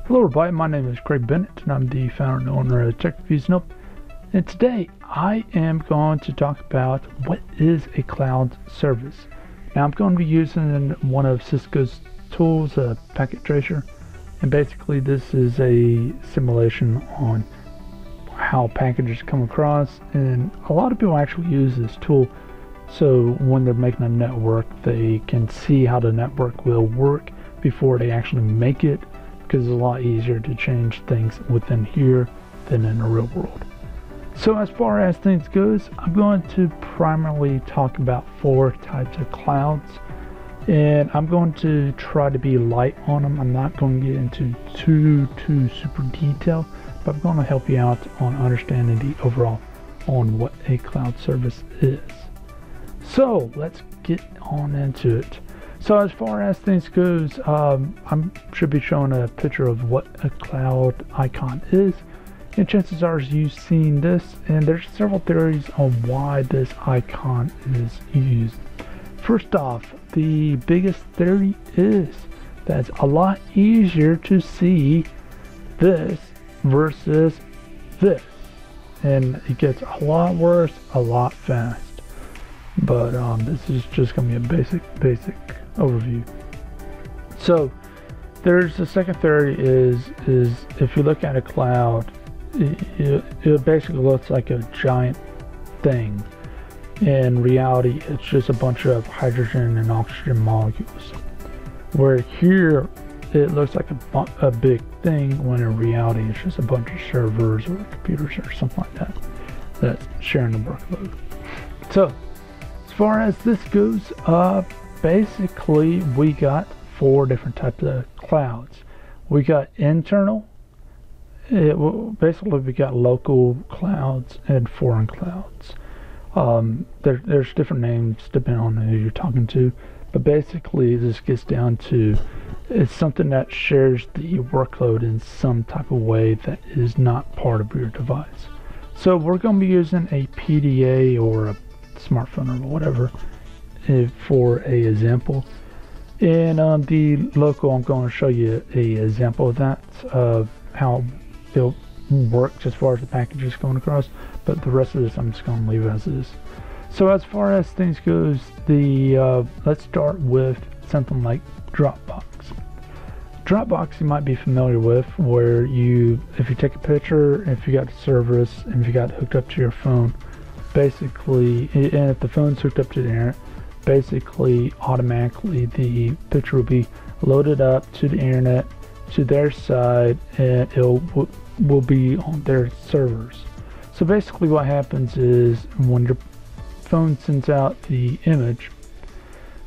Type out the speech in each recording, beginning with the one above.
Hello everybody, my name is Craig Bennett and I'm the founder and owner of Tech Reviews Nope. And today I am going to talk about what is a cloud service. Now I'm going to be using one of Cisco's tools, a packet tracer, and basically this is a simulation on how packages come across, and a lot of people actually use this tool so when they're making a network they can see how the network will work before they actually make it, because it's a lot easier to change things within here than in the real world. So as far as things goes, I'm going to primarily talk about 4 types of clouds, and I'm going to try to be light on them. I'm not going to get into too super detail, but I'm going to help you out on understanding the overall on what a cloud service is. So let's get on into it. So as far as things goes, I should be showing a picture of what a cloud icon is, and chances are you've seen this, and there's several theories on why this icon is used. First off, the biggest theory is that it's a lot easier to see this versus this, and it gets a lot worse a lot fast. But this is just going to be a basic overview. So there's the second theory is if you look at a cloud, it basically looks like a giant thing. In reality, it's just a bunch of hydrogen and oxygen molecules, where here it looks like a big thing, when in reality it's just a bunch of servers or computers or something like that that's sharing the workload. So as far as this goes, basically we got 4 different types of clouds. We got internal, basically we got local clouds and foreign clouds. There's different names depending on who you're talking to, but basically this gets down to it's something that shares the workload in some type of way that is not part of your device. So we're going to be using a PDA or a smartphone or whatever for a example, and on the local I'm going to show you a example of that, of how it works as far as the packages going across, but the rest of this I'm just going to leave as is. So as far as things goes, let's start with something like Dropbox. Dropbox you might be familiar with, where if you take a picture, if you got a service, and if you got hooked up to your phone, basically, and if the phone's hooked up to the internet, basically automatically the picture will be loaded up to the internet, to their side, and it will be on their servers. So basically what happens is when your phone sends out the image,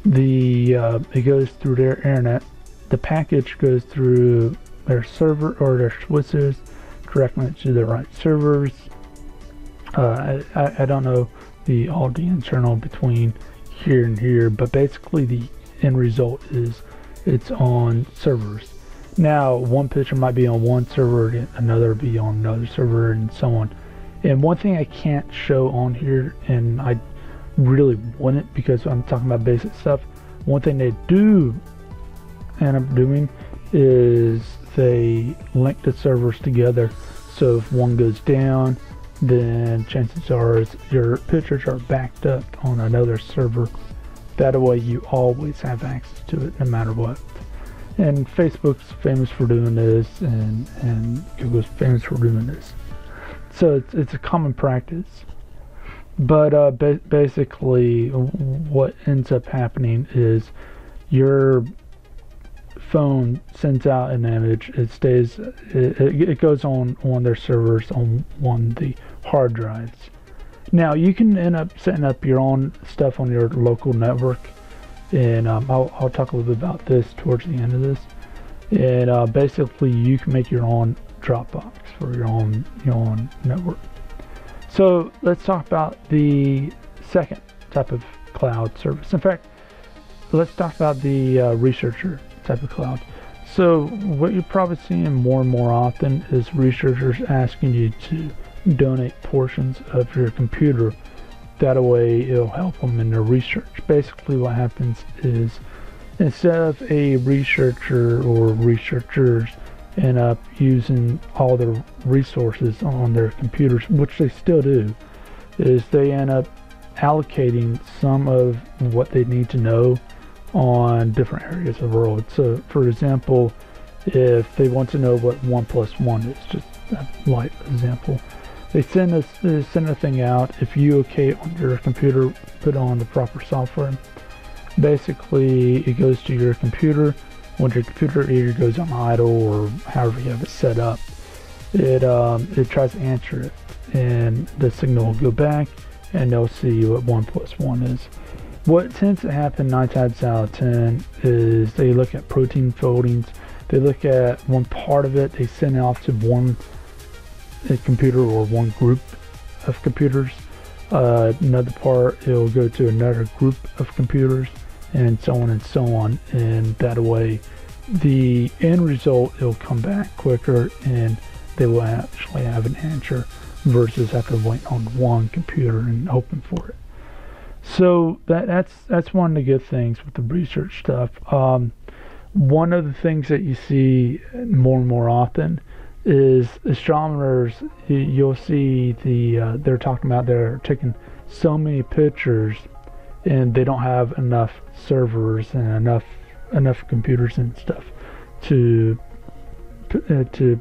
it goes through their internet, the package goes through their server or their switches, directing it to the right servers. I don't know all the internal between here and here, but basically the end result is it's on servers. Now one picture might be on one server, another be on another server, and so on. And one thing I can't show on here, and I really wouldn't because I'm talking about basic stuff, one thing they do end up doing is they link the servers together, so if one goes down, then chances are your pictures are backed up on another server. That way you always have access to it no matter what. And Facebook's famous for doing this, and Google's famous for doing this. So it's a common practice. But basically what ends up happening is your phone sends out an image, it goes on their servers on the hard drives. Now you can end up setting up your own stuff on your local network, and I'll talk a little bit about this towards the end of this. And basically you can make your own Dropbox for your own network. So let's talk about the second type of cloud service. In fact, let's talk about the researcher type of cloud. So what you're probably seeing more and more often is researchers asking you to donate portions of your computer. That way it'll help them in their research. Basically what happens is, instead of a researcher or researchers end up using all their resources on their computers, which they still do, is they end up allocating some of what they need to know on different areas of the world. So, for example, if they want to know what 1 plus 1 is, just a light example, they send a thing out. If you on your computer, put on the proper software, basically it goes to your computer. When your computer either goes on idle or however you have it set up, it tries to answer it, and the signal will go back, and they'll see what 1 plus 1 is. What tends to happen 9 times out of 10 is they look at protein foldings. They look at one part of it, they send it off to one computer or one group of computers. Another part, it'll go to another group of computers, and so on and so on. And that way, the end result, it'll come back quicker, and they will actually have an answer versus have to wait on one computer and hoping for it. So that's one of the good things with the research stuff. One of the things that you see more and more often is astronomers. You'll see they're talking about they're taking so many pictures, and they don't have enough servers and enough computers and stuff to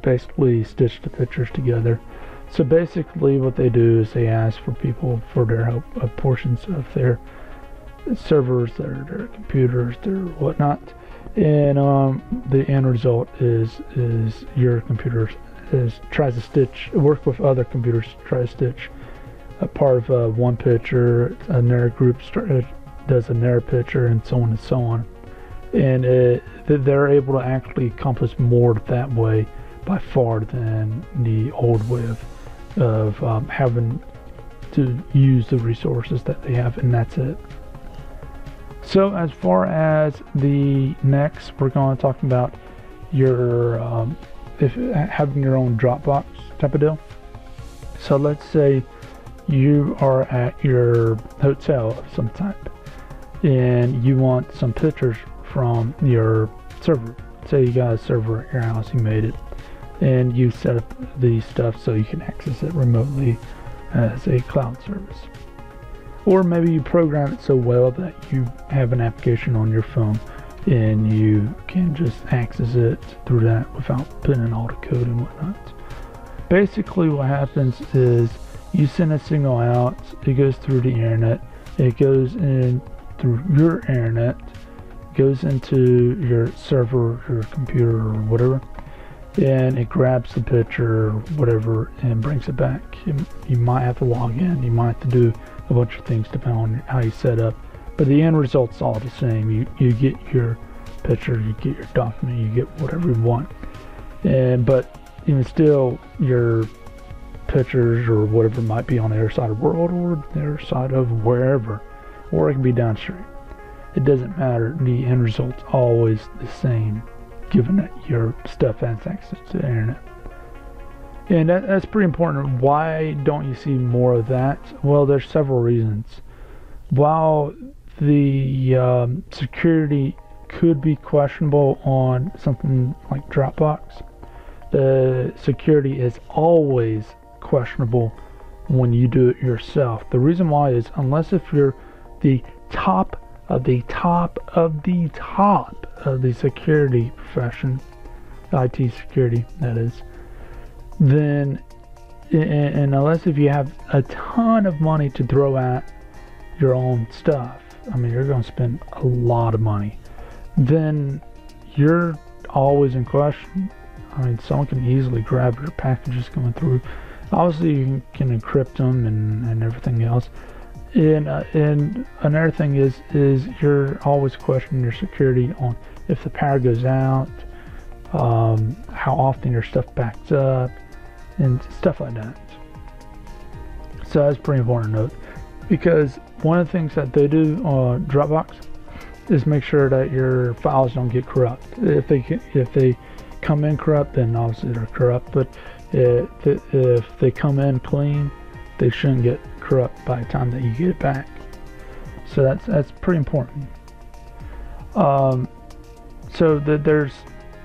basically stitch the pictures together. So basically what they do is they ask for people for their help of portions of their servers, their computers, their whatnot, and the end result is your computer tries to work with other computers to try to stitch a part of one picture, another group does another picture, and so on and so on. And they're able to actually accomplish more that way by far than the old way of having to use the resources that they have, and that's it. So as far as the next, we're going to talk about your having your own Dropbox type of deal. So let's say you are at your hotel of some type, and you want some pictures from your server. Say you got a server at your house, you made it, and you set up the stuff so you can access it remotely as a cloud service. Or maybe you program it so well that you have an application on your phone and you can just access it through that without putting in all the code and whatnot. Basically what happens is you send a signal out, it goes through the internet, it goes in through your internet, goes into your server, your computer or whatever, and it grabs the picture or whatever and brings it back. You might have to log in, you might have to do a bunch of things depending on how you set up, but the end result's all the same. You get your picture, you get your document, you get whatever you want, but even still, your pictures or whatever might be on the other side of the world or the other side of wherever, or it can be downstream. It doesn't matter. The end result's always the same, given that your stuff has access to the internet. And that's pretty important. Why don't you see more of that? Well, there's several reasons. While the security could be questionable on something like Dropbox, the security is always questionable when you do it yourself. The reason why is unless if you're the top of the top of the top of the security profession, IT security that is, then and unless if you have a ton of money to throw at your own stuff, I mean you're going to spend a lot of money, then you're always in question. I mean someone can easily grab your packages going through. Obviously you can encrypt them and everything else. And another thing is you're always questioning your security on if the power goes out, how often your stuff backs up, and stuff like that. So that's pretty important to note, because one of the things that they do on Dropbox is make sure that your files don't get corrupt. If they come in corrupt, then obviously they're corrupt, but if they come in clean, they shouldn't get corrupt by the time that you get it back. So that's pretty important. So there's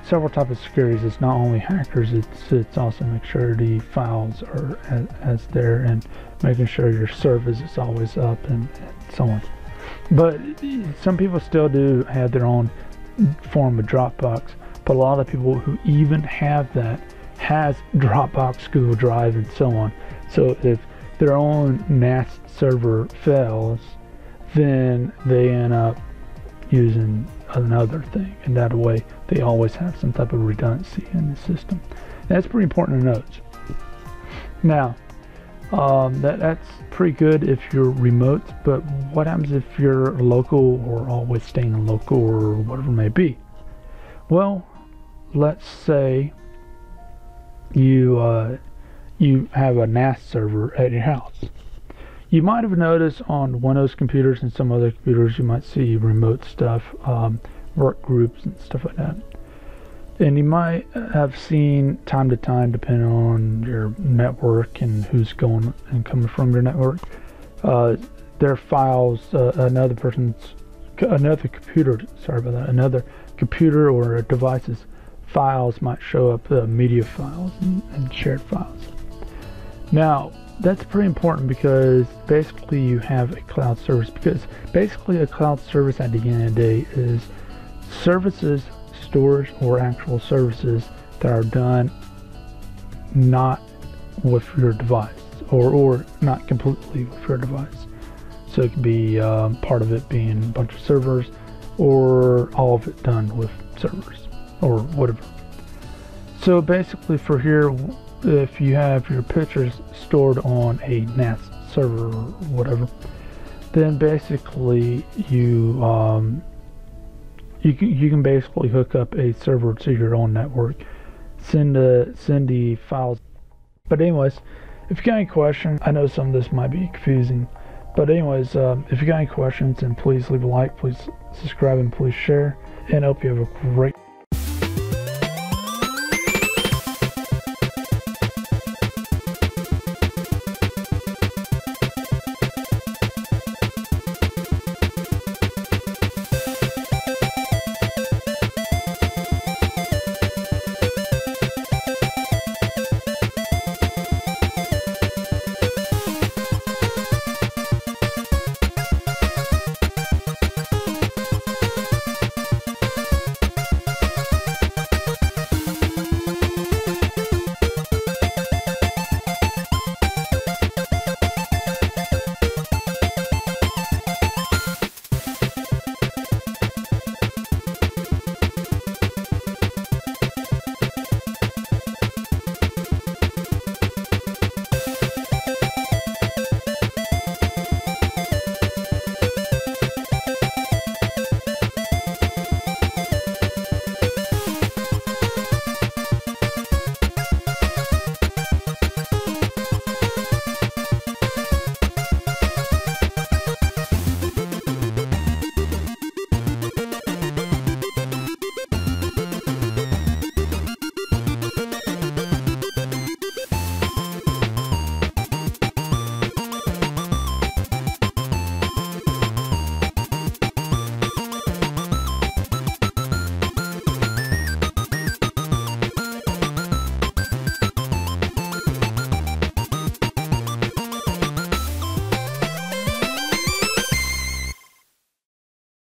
several types of securities. It's not only hackers, it's also make sure the files are as there, and making sure your service is always up, and so on. But some people still do have their own form of Dropbox, but a lot of people who even have that has Dropbox, Google Drive, and so on. So if their own NAS server fails, then they end up using another thing, and that way they always have some type of redundancy in the system. That's pretty important to note. Now, that's pretty good if you're remote, but what happens if you're local, or always staying local, or whatever it may be? Well, let's say you have a NAS server at your house. You might have noticed on Windows computers and some other computers you might see remote stuff, work groups and stuff like that. And you might have seen time to time, depending on your network and who's going and coming from your network, their files, another computer or a device's files might show up, media files and shared files. Now, that's pretty important, because basically you have a cloud service, because basically a cloud service at the end of the day is services, storage, or actual services that are done not with your device, or not completely with your device. So it could be part of it being a bunch of servers, or all of it done with servers, or whatever. So basically for here, if you have your pictures stored on a NAS server or whatever, then basically you can basically hook up a server to your own network, send the files. But anyways, if you got any questions, I know some of this might be confusing, but anyways, if you got any questions, then please leave a like, please subscribe, and please share, and I hope you have a great